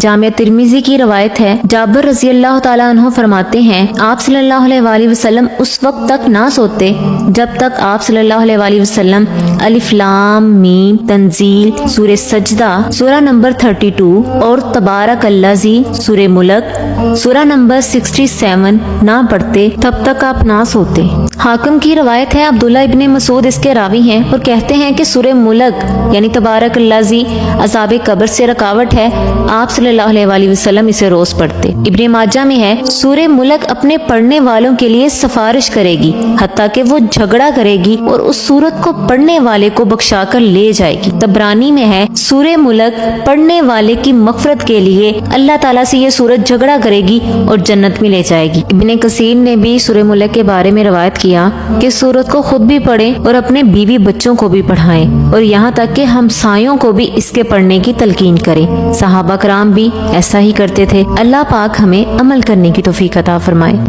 जामिया तिर्मिजी की रवायत है, जाबिर रज़ी अल्लाह ताला अन्हु फरमाते हैं, आप सल्लल्लाहु अलैहि वसल्लम उस वक्त तक ना सोते जब तक आप सल्लल्लाहु अलैहि वसल्लम अलिफ लाम मीम, तंजील, सूरह सजदा सूरह नंबर 32 और तबारकल्लज़ी सूरह मुल्क सूरह नंबर 67 ना पढ़ते, तब तक आप ना सोते। हाकिम की रवायत है, अब्दुल्ला इब्ने मसूद इसके रावी हैं और कहते हैं कि सूरह मुल्क यानी तबारकल्लज़ी अज़ाब कब्र से रुकावट है, आप सल्लल्लाहु अलैहि वसल्लम इसे रोज पढ़ते। इब्ने माजा में है, सूरह मुल्क अपने पढ़ने वालों के लिए सिफारिश करेगी, हत्ता कि वो झगड़ा करेगी और उस सूरत को पढ़ने वाले को बख्शा कर ले जाएगी। तबरानी में है, सूरह मुल्क पढ़ने वाले की मग़फ़िरत के लिए अल्लाह ताला से ये सूरत झगड़ा करेगी और जन्नत में ले जाएगी। इब्ने कसीर ने भी सूरह मुल्क के बारे में रवायत किया कि सूरत को खुद भी पढ़ें और अपने बीवी बच्चों को भी पढ़ाएं और यहाँ तक कि हमसायों को भी इसके पढ़ने की तलकीन करें। सहाबा कराम भी ऐसा ही करते थे। अल्लाह पाक हमें अमल करने की तौफीक अता फरमाए।